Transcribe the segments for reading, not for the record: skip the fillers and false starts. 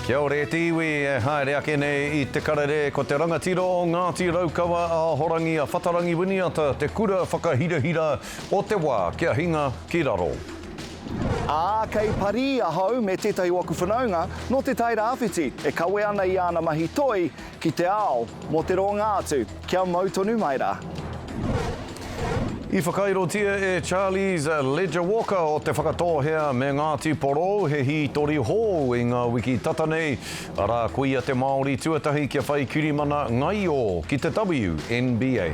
Kia ore te iwi e haere ake nei I te karere ko te rangatira o Ngāti Raukawa Ahorangi Whatarangi Winiata, te kura whakahirahira o te wā kia hinga ki raro. Kei pari ahau me tētahi waku whanaunga no te Tairāwhiti e kawe ana I ana mahi toi ki te ao mo te rongātu. Kia mautonu mai rā. I whakairotia e Charlie's Ledger Walker o te whakatohea me Ngāti Porou he hi tori hō I ngā wiki tatanei. Ara kuia te Māori tuatahi kia whai kirimana ngai o ki te WNBA.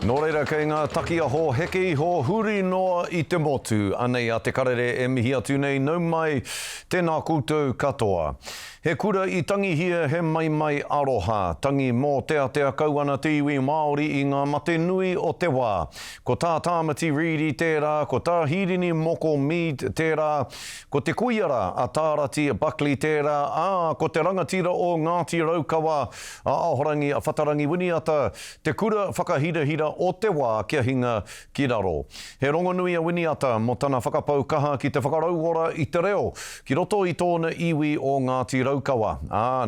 Nō reira kei ngā takia ho heki ho huri noa I te motu. Anei a te karere e mihi atu nei nau mai tēnā koutou katoa. He kura I tangi hia he maimai aroha. Tangi mō tea kauana te iwi Māori I ngā mate nui o te wā. Ko tā Tāmaki Riri tērā, ko tā Hirini Moko Mead tērā, ko te kuiara a Tāirāwhiti Buckley tērā, ko te rangatira o Ngāti Raukawa a Ahorangi Whatarangi Winiata, te kura whakahirahira o te wā kia hinga ki raro. He rongonui a Winiata mo tana whakapau kaha ki te whakarauora I te reo, ki roto I tōna iwi o Ngāti Raukawa.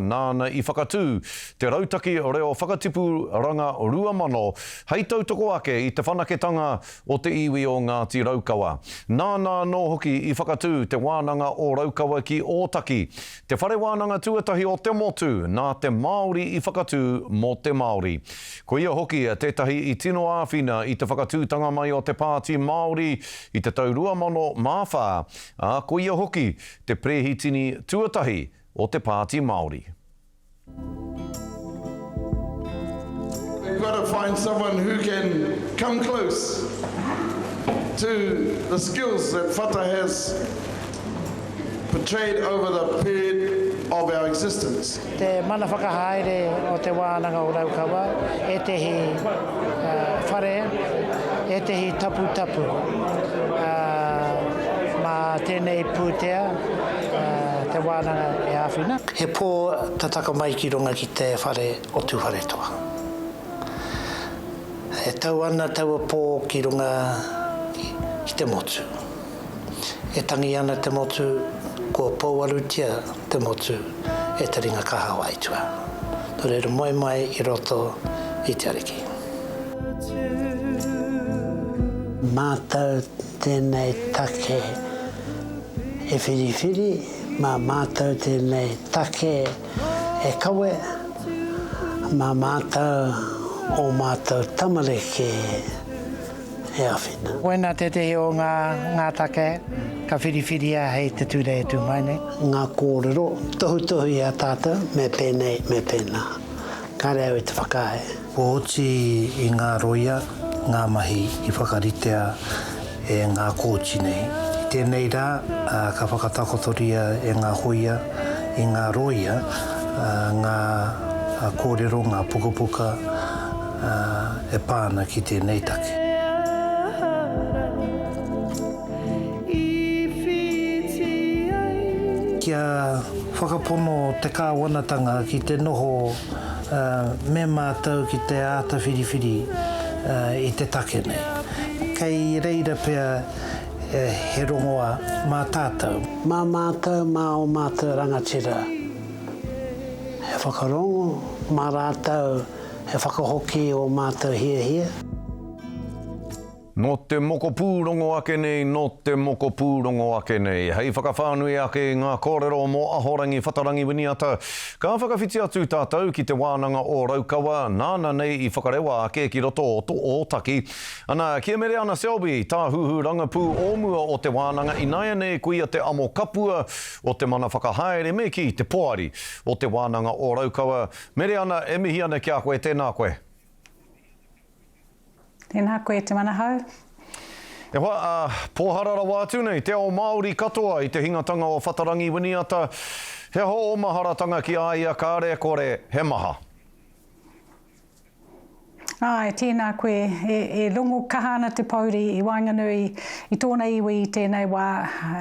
Nāna I whakatū, te rautaki reo whakatipu ranga ruamano, hei tautoko ake I te whanaketanga o te iwi o Ngāti Raukawa. Nāna no hoki I whakatū te wānanga o Raukawa ki ōtaki, te whare wānanga tuatahi o te motu, nā te Māori I whakatū mo te Māori. Ko ia hoki tētahi I tino āwhina I te whakatūtanga mai o te pāti Māori I te tau ruamano māwhā, ko ia hoki te prehitini tuatahi o te pāti Māori. We've got to find someone who can come close to the skills that Whata has portrayed over the period of our existence. Te mana whakahaere o te wānanga o Raukawa, e te hi whare, e te hi tapu, ma tēnei pūtea, te wānanga e āwhina. He pō tataka mai ki runga ki te whare o tū whare toa. E tau ana taua pō ki runga ki te motu. E tangi ana te motu, kua pouarutia te motu, e te ringa kaha waitua. Nō reira maimai I roto I te ariki. Mātau tēnei take e whiriwhiri, mā mātau tēnei take e kawe, mā mātau o mātau tamareke e awhina. Wena te tehi o ngā take, ka whiriwhiria hei te tūrei tū mai nei. Ngā kōrero, tohu I a tātou, me pēnei, me pēnā. Ka reo I te whakae. Ko oti I ngā roia, ngā mahi I whakaritea e ngā kōchi nei. I tēnei rā, ka whakatakotoria e ngā hoia, I ngā roia, ngā kōrero, ngā pukapuka, e pāna ki tēnei take. Kia whakapono te kāwanatanga ki te noho me mātou ki te āta whiriwhiri I te take nei. Kei reira pia he rongoa mā tātou. Mā mātou, mā o mātou rangatira. He whakarongo, mā rātou, he whakahoki o mātou hia. No te moko pūrongo ake nei, no te moko pūrongo ake nei. Hei whakawhānui ake ngā kōrero mō Ahorangi Whatarangi Winiata. Ka whakawhiti atu tātou ki te wānanga o Raukawa, nāna nei I whakarewa ake ki roto o taki. Ana, kia mere ana Selby, tā huhu rangapū ōmua o te wānanga I naia nei kuia te amo kapua o te mana whakahaere me ki te poari o te wānanga o Raukawa. Mere ana, e mihi ana kia koe, tēnā koe. Tēnā koe te manahau. E hoa, pōharara wātu nei, te ao Māori katoa I te hingatanga o Whatarangi Winiata. He ho o maharatanga ki aia kāre kore, he maha. Ai, tēnā koe, e rongo kahana te pauri I Wainganui I tōna iwi I tēnei wā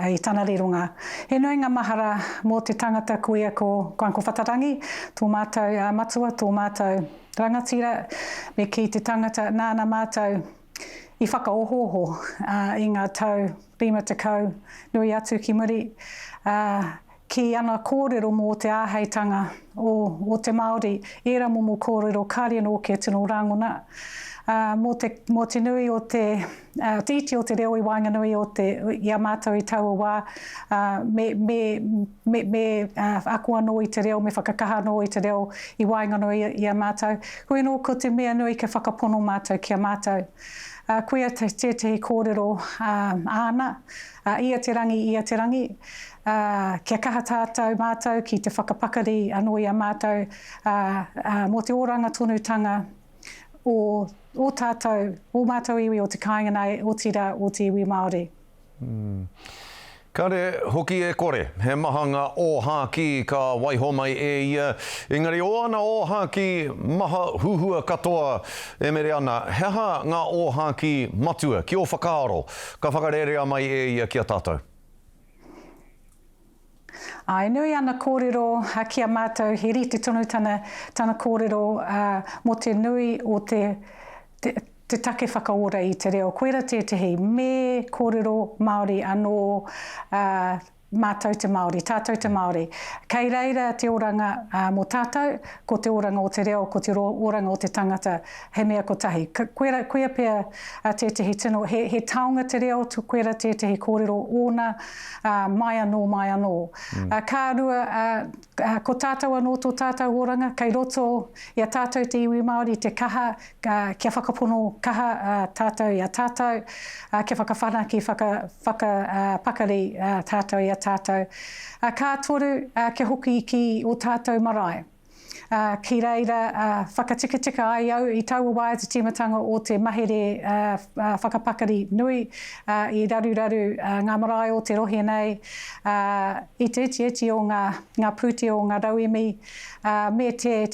I tāna rirunga. He nui ngā mahara mō te tangata koe ko Ahorangi Whatarangi, tō mātou matua, tō mātou rangatira, me ki te tangata nāna mātou I whakaohoho I ngā tau 50 nui atu ki muri. Ki ana kōrero mō te āheitanga o te Māori, era momo kōrero kāre no ke tino rangona. Mō te nui o te iti o te reo I Wainganui o te ia mātou I taua wā, me akua no I te reo, me whakakaha no I te reo I Wainganui ia mātou. Koe no ko te mea nui ke whakapono mātou kia mātou. Koea te kōrero āna, ia te rangi, kia kaha tātou mātou ki te whakapakari anō ia mātou mō te oranga tonutanga o tātou, o mātou iwi o te kāinga nei, o tira, o te iwi Māori. Kare hoki e kore, he mahanga o haki ka waiho mai ia. Engari o ana o haki maha huhua katoa e mere ana. Heha ngā o haki matua, ki o whakaaro, ka whakarerea mai ia kia tātou. Ai, nui ana kōrero kia mātou, he rite tonu tana kōrero mō te nui o te take whakaora I te reo. Koera tētahi me kōrero Māori anō mātou te Māori, tātou te Māori. Kei reira te oranga mō tātou, ko te oranga o te reo, ko te oranga o te tangata, he mea kotahi. Koea pia tētahi tino, he taonga te reo, koera tētahi kōrero ona, mai anō. Kārua, ko tātou anō tō tātou oranga, kei roto ia tātou te iwi Māori, te kaha, kia whakapono kaha tātou ia tātou, kia whakawhana ki whakapakari tātou ia tātou. Ka toru kia hoki ki o tātou marae. Ki reira whakatika ai au I taua wā te timatanga o te mahere whakapakari nui I raru ngā marae o te rohi nei I te iti o ngā puti o ngā rauimi me te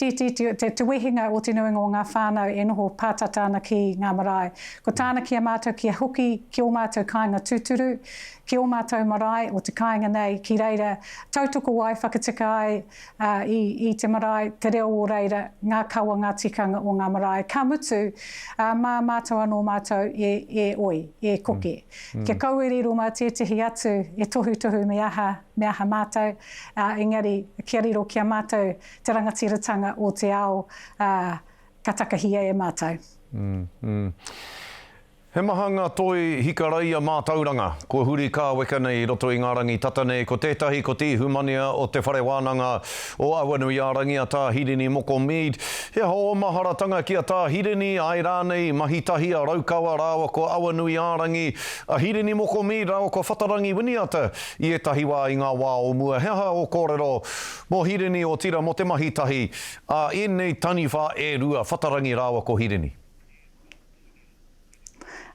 wehinga o te nuinga o ngā whānau e noho pātata ana ki ngā marae. Ko tāna kia mātou kia hoki ki o mātou kāinga tūturu, ki o mātou marae o te kāinga nei ki reira tautoko wai whakatika ai I te marae te reo o reira ngā kaua ngā tikanga o ngā marae. Ka mutu mā mātou anō mātou e oi, e koke. Kia kaueriro mā tētahi atu e tohu me aha mātou, engari kia riro kia mātou te rangatiratanga o te ao ka takahia e mātou. He mahanga toi hikaraia mā tauranga, ko huri ka weka nei roto I ngā rangi tatane, ko tētahi ko tīhumania o te whare wānanga o Awanui ārangi a Tāhirini moko Mead. He hoa maharatanga ki a Tāhirini, ai rānei mahitahi a raukawa rāwa ko Awanui ārangi, a Hirini moko Mead rāwa ko Whatarangi Winiata, I etahi wā I ngā wā o mua. Heha o kōrero, mō Hirini o tira mo te mahitahi, a enei taniwha e rua Whatarangi rāwa ko Hirini.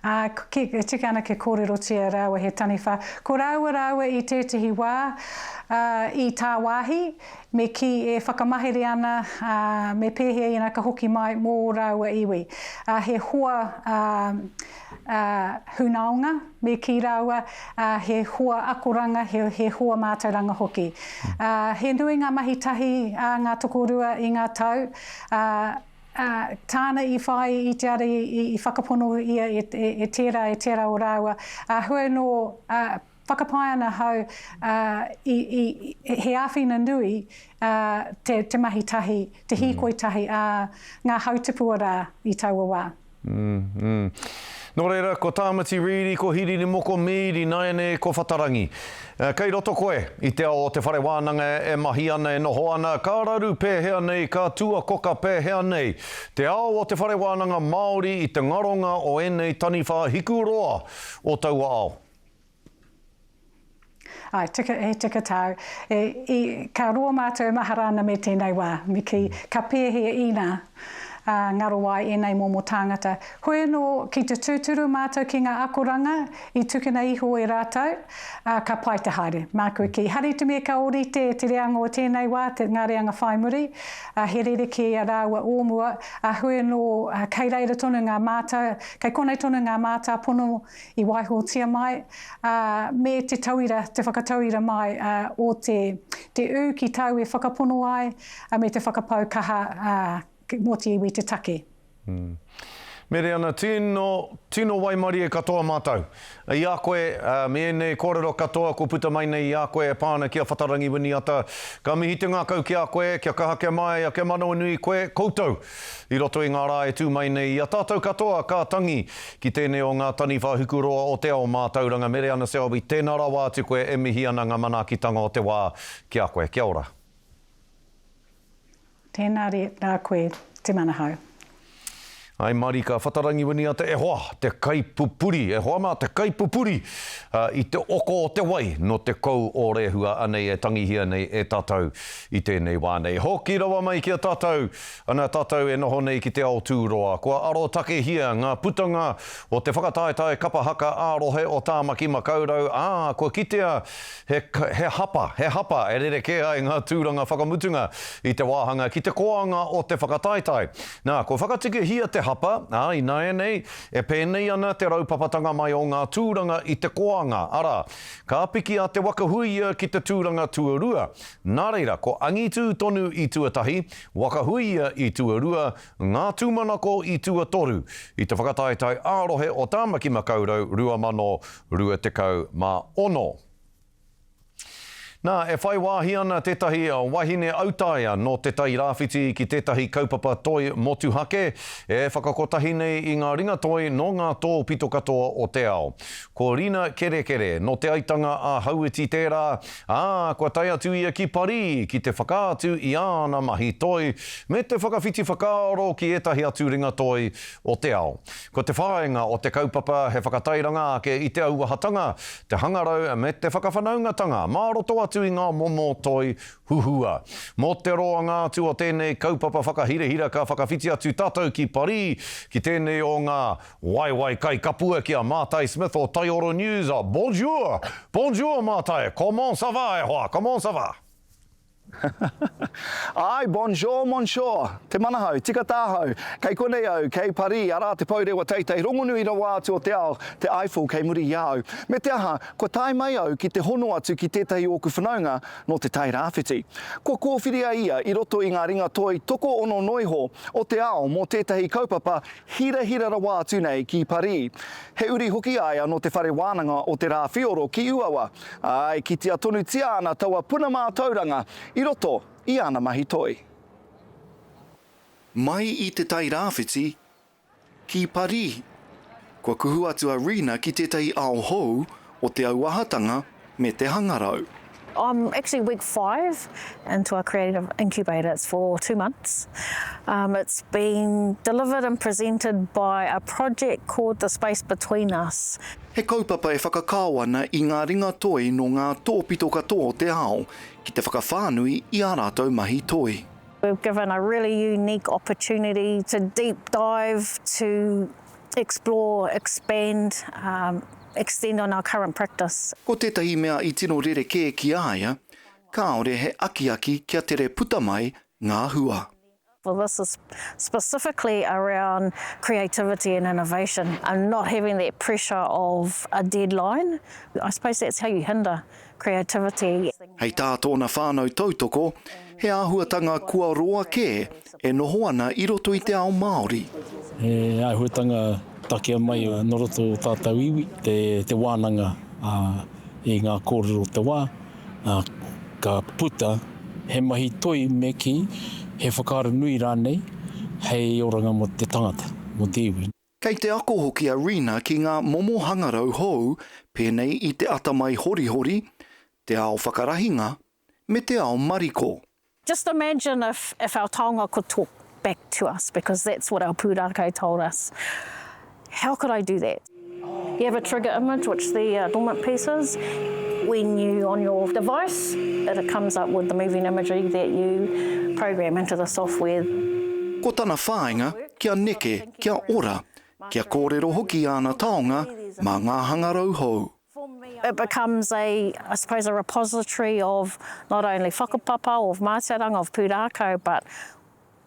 Tika ana ke kōrero tia rāua he taniwha. Ko rāua I tētahi wā I tā wāhi, me ki e whakamahere ana, me pēhea ina ka hoki mai mō rāua iwi. He hoa hunaonga, me ki rāua, he hoa akoranga, he hoa mātauranga hoki. He nui ngā mahitahi ngā tokorua I ngā tau, tāna I whai I te ara I whakapono ia e tērā o rāua. Hua no whakapai ana hau he āwhina nui te mahitahi, te hīkoitahi ngā hautipua rā I taua wā. Nō reira, ko Tāmati Riri, ko Hirini moko Mead, I Naene, ko Whatarangi. Kei roto koe, I te ao o te whare wānanga e mahi ana e noho ana, ka raru pēhea nei, ka tua koka pēhea nei. Te ao o te whare wānanga Māori I te ngaronga o enei taniwha hikuroa o taua ao. Ai, tika tau. Ka roa mātou maharana me tēnei wā, me ki ka pēhea ina. ngaro ai enei momo tāngata. Hoi anō ki te tūturu mātou ki ngā akoranga I tukuna iho e rātou, ka pai te haere. Mā koe ki hari te mea ka orite te reanga o tēnei wā, te ngā reanga whaimuri, he rere ki a rāua ōmua, hoi anō kei reira tonu ngā mātou, kei konei tonu ngā mātou pono I waihotia mai, me te tauira, te whakatauira mai o te u ki tau e whakapono ai, me te whakapau kaha mō te iwi te take. Mere ana, tino waimari e katoa mātou. I a koe, me nei kōrero katoa, ko puta mai nei I a koe e pāna ki a Whatarangi Winiata. Ka mihi te ngākau ki a koe, kia kaha ke mai, a ke manawa nui koe, koutou. I roto I ngā rā e tū mai nei. I a tātou katoa, ka tangi ki tēnei o ngā tani whahukuroa o te ao mātauranga. Mere ana se awi, tēnā rawa atu koe e mihi ana ngā manaakitanga o te wā ki a koe. Kia ora. Tēnā rā koe, te manahau. Ai marika Whatarangi Winiata e hoa te kaipupuri, e hoa mā te kaipupuri I te oko o te wai no te kou o rehua anei e tangihia nei e tātou I tēnei wānei. Hoki rawa mai ki a tātou, ana tātou e noho nei ki te ao tūroa. Kua aro take hia ngā putanga o te whakataetae kapa haka arohe o Tāmaki Makaurau. Kua kitea he hapa e rere ke ai ngā tūranga whakamutunga I te Wāhanga ki te koanga o te whakataetae. Nā, kua whakatike hia te hapa, I nei, e pēnei ana te raupapatanga mai o ngā tūranga I te koanga. Ara, ka piki a te wakahuia ki te tūranga tuarua. Nā reira, ko angitu tonu I tuatahi, wakahuia I tuarua, ngā tūmanako I tuatoru. I te whakataetai arohe o Tāmaki Makaurau, 2021. Nā, e whai wāhi ana tētahi wahine autaia no te Tairāwhiti ki tētahi kaupapa toi motu hake, e whakakotahi nei I ngā ringa toi no ngā tō pito katoa o te ao. Ko rina kere no te aitanga a haueti tērā, kua tai atu ia ki pari, ki te whakaatu I ana mahi toi, me te whakawhiti whakaaro ki etahi atu ringa toi o te ao. Ko te whāenga o te kaupapa he whakatairanga ake I te auahatanga, te hangarau me te whakawhanaungatanga, māroto atu I ngā momo toi huhua. Mō te roa ngā atu o tēnei kaupapa whakahirehira ka whakawhiti atu tātou ki pari, ki tēnei o ngā waiwai kai kapua ki a Mātai Smith o Taioro News. Bonjour! Bonjour Mātai! Comment ça va e hoa? Comment ça va? Ai, bonjour, te manahau, tika tāhau, kei konei au, kei pari, arā te paurewa Taite, rongonui rawa atu o te ao, te Eiffel, kei muri iau. Me te aha, ko tai mai au ki te hono atu ki tētahi oku whanaunga no te Tairāwhiti. Ko kōwhiria ia I roto I ngā ringa toi toko ono noiho o te ao mō tētahi kaupapa hira rawa atu nei ki pari. He uri hoki aia no te whare wānanga o te rā whioro ki Uawa. Ai, ki te atonu tia ana taua puna mā tauranga I roto I ana mahi toi. Mai I te Tairāwhiti, ki pari. Kua kuhu atu a Rina ki tētahi ao hou o te auahatanga me te hangarau. I'm actually week 5 into our creative incubator. It's for 2 months. It's been delivered and presented by a project called The Space Between Us. He kaupapa e whakakāwana I ngā ringa toi no ngā tōpito katoa o te ao, ki te whakawhānui I a rātou mahi toi. We've given a really unique opportunity to deep dive, to explore, expand, extend on our current practice. Ko tētahi mea I tino rere kē ki aia, kāore he aki kia tere puta mai ngā hua. Well, this is specifically around creativity and innovation and not having that pressure of a deadline. I suppose that's how you hinder creativity. Hei tā tōna whānau tautoko, he āhuatanga kua roa kē e noho ana I roto I te ao Māori. He āhuatanga takea mai no roto o tātou iwi, te wānanga I ngā kōrero te wā, ka puta he mahi toi me ki, he whakaara nui rānei, hei oranga mo te tangata, mo te iwi. Kei te ako hoki a Rina ki ngā momo hangarau hou, pēnei I te atamai hori, te ao whakarahinga, me te ao mariko. Just imagine if our taonga could talk back to us, because that's what our pūrākau told us. How could I do that? You have a trigger image, which the dormant piece is. When you on your device, it comes up with the moving imagery that you program into the software. Ko tana whāinga, kia neke, kia ora, kia kōrero hoki ana taonga, mā ngā hangarau hou. It becomes I suppose, a repository of not only whakapapa, of mātaranga, of pūrākau, but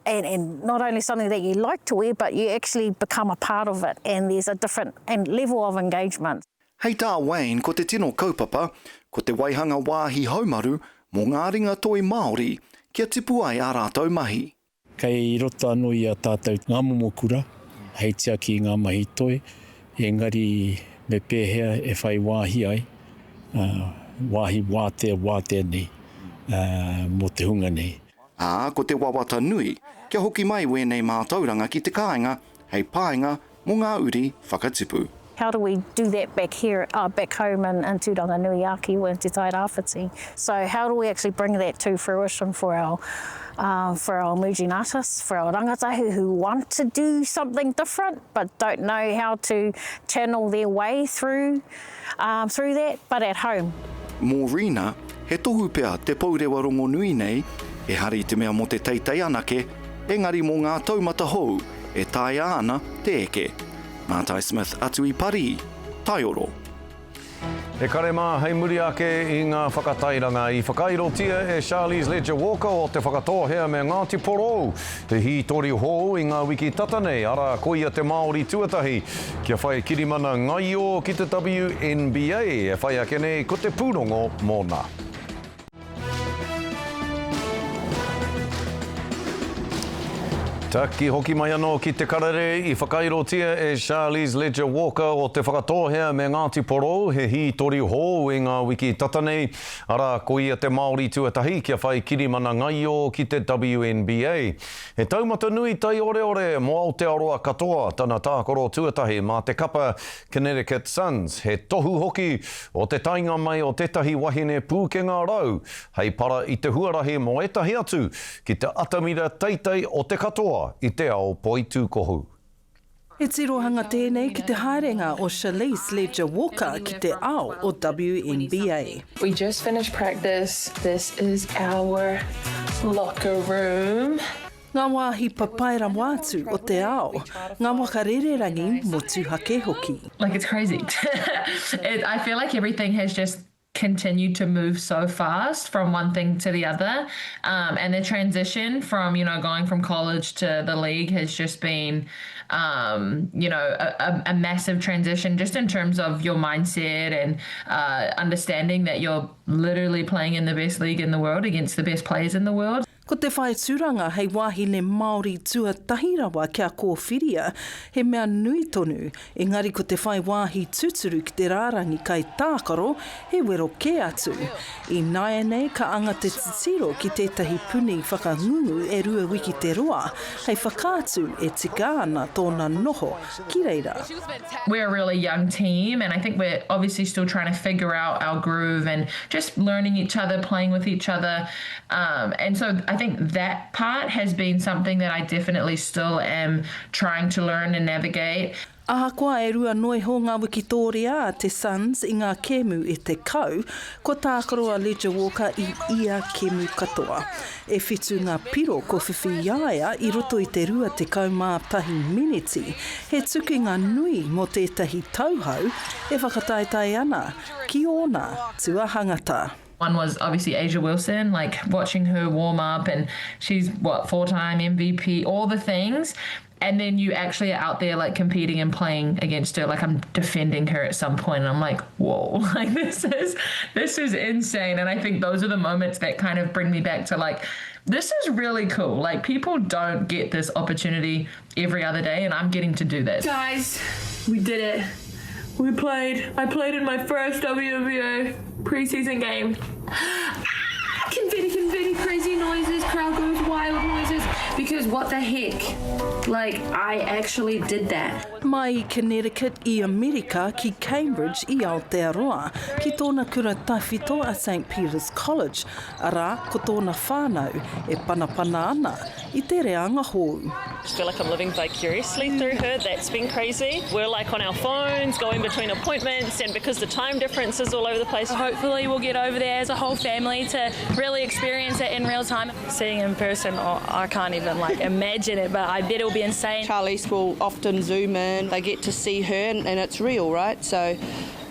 and not only something that you like to wear, but you actually become a part of it, and there's a different level of engagement. Hei tā Wayne, ko te tino kaupapa, ko te waihanga wāhi haumaru, mō ngā ringa toi Māori, kia tipu ai ā rātou mahi. Kei rota anō i a tātou ngā momokura, hei tia ki ngā mahi toi, engari me pēhea e whai wāhi ai, wāhi wātea nei, mō te hunga nei. Ko te wawata nui, kia hoki mai wēnei mātauranga ki te kāinga, hei pāinga mō ngā uri whakatipu. How do we do that back here, back home in Tūranga Nui Aki with te Tairāwhiti? So how do we actually bring that to fruition for our emerging artists, for our rangatahi who want to do something different but don't know how to channel their way through that, but at home? Mō Rina, he tohu pea te paurewa rongo nui nei, e hari te mea mo te teitei anake, engari mō ngā taumata hou, e taia ana te eke. Mātai Smith atu I Parī, Taioro. E kare mā, hei muri ake I ngā whakatairanga I whakairotia e Charlie's Ledger Walker o te whakatohea me Ngāti Porou. Te hitori hou I ngā wiki tatanei, ara koia te Māori tuatahi. Kia whai kirimana ngai o ki te WNBA, e whai ake nei ko te pūrongo mōna. Taki hoki mai anō ki te karere I whakairotia e Charlie's Ledger Walker o te whakatohea me Ngāti Porou, he hitori hou I ngā wiki tatanei, ara ko ia te Māori tuatahi kia whai kirimana ngai o ki te WNBA. He taumata nui tai ore mo Aotearoa katoa tana tākoro tuatahi mā te kapa Connecticut Suns. He tohu hoki o te tainga mai o tetahi wahine pūkenga rau, hei para I te huarahi mo etahi atu ki te atamira teitei o te katoa I te ao poitu kohu. E tirohanga tēnei ki te haerenga o Charlie's Ledger Walker ki te ao o WNBA. We just finished practice. This is our locker room. Ngā wāhi papaira wātu o te ao, ngā wakarere rangi mo tūhake hoki. Like, it's crazy. I feel like everything has just continued to move so fast from one thing to the other, and the transition from going from college to the league has just been a massive transition just in terms of your mindset and understanding that you're literally playing in the best league in the world against the best players in the world. Ko te whae tūranga hei wāhine Māori tuatahi rawa kia kōwhiria, he mea nui tonu, engari ko te whae wāhi tuturu ki te rārangi kai tākaro, he wero ke atu. I Anei ka anga te titiro ki tētahi puni whakangungu e rua wiki te roa, hei whakātu e tika ana tōna noho ki reira. We're a really young team, and I think we're obviously still trying to figure out our groove and just learning each other, playing with each other. And so I think that part has been something that I definitely still am trying to learn and navigate. Ahakoa e rua noi ho ngā wikitoria te Suns I ngā kemu e te kau, ko tākaroa Ledger Walker I ia kemu katoa. E whitu ngā piro ko whiwhi iaia I roto I te rua te kau mā tahi miniti, he tuku ngā nui mo tētahi tauhau, e whakataetai ana ki ona tuahangata. One was obviously Asia Wilson, like watching her warm up, and she's 4-time MVP, all the things. And then you actually are out there like competing and playing against her. Like I'm defending her at some point and I'm like, whoa, like this is insane. And I think those are the moments that kind of bring me back to like, this is really cool. Like people don't get this opportunity every other day and I'm getting to do this. Guys, we did it. I played in my first WNBA preseason game. Confetti, crazy noises, crowd goes wild noises, because what the heck? Like, I actually did that. Mai I Connecticut I Amerika ki Cambridge I Aotearoa, ki tōna kura tawhito a St. Peter's College, ara ko tōna whānau e panapana ana I te reanga hou. I feel like I'm living vicariously through her. That's been crazy. We're like on our phones, going between appointments, and because the time difference is all over the place. Hopefully we'll get over there as a whole family to really experience it in real time. Seeing in person, I can't even even like imagine it, but I bet it'll be insane. Charlize will often zoom in, they get to see her and it's real, right? So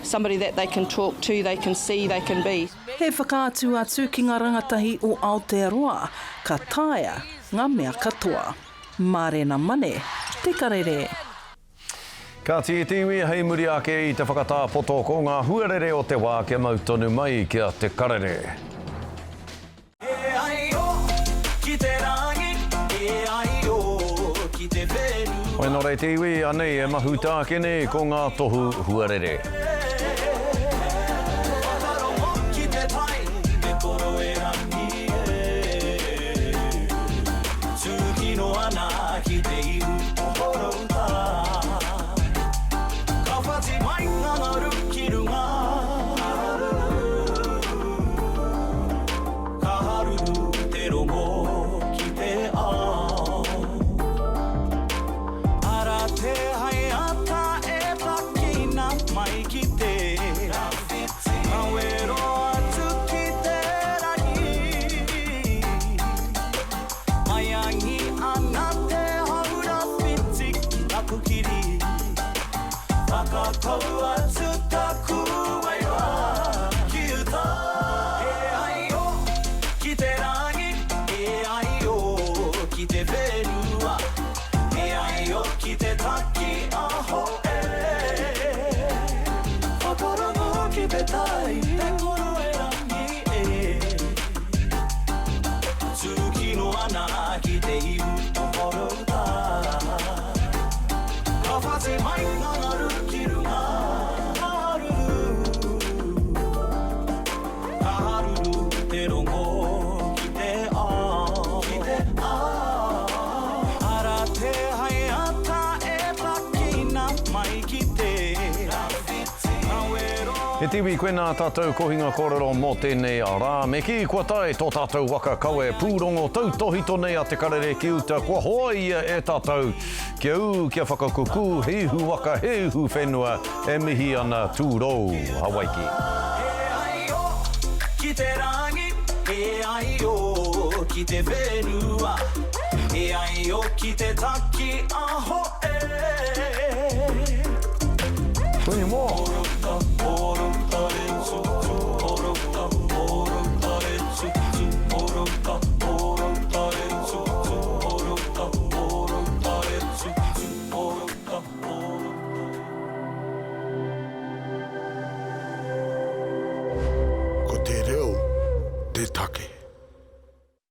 somebody that they can talk to, they can see, they can be. He whakaatu atu ki ngā rangatahi o Aotearoa, ka taea ngā mea katoa. Mārena mane, te karere. Ka tiwi hei muri ake i te whakatāpoto ko ngā huarere o te wā kia mautonu mai kia te karere. Oi nō rei tiwi, Anei e mahuta kene ko ngā tohu huarere. He tiwi koe nā tātou kohinga kōrero mō tēnei a rā. Me ki kua tae tō tātou waka kaue pūrongo tautohito nei a te karere ki uta. Kua hoa ia e tātou kia u kia whakakuku, hihu waka, hihu whenua, e mihi ana tūrou Hawaiki. E ai o ki te rangi, e ai o ki te whenua, e ai o ki te taki aho e. Tui mō. Ko te reo, te take.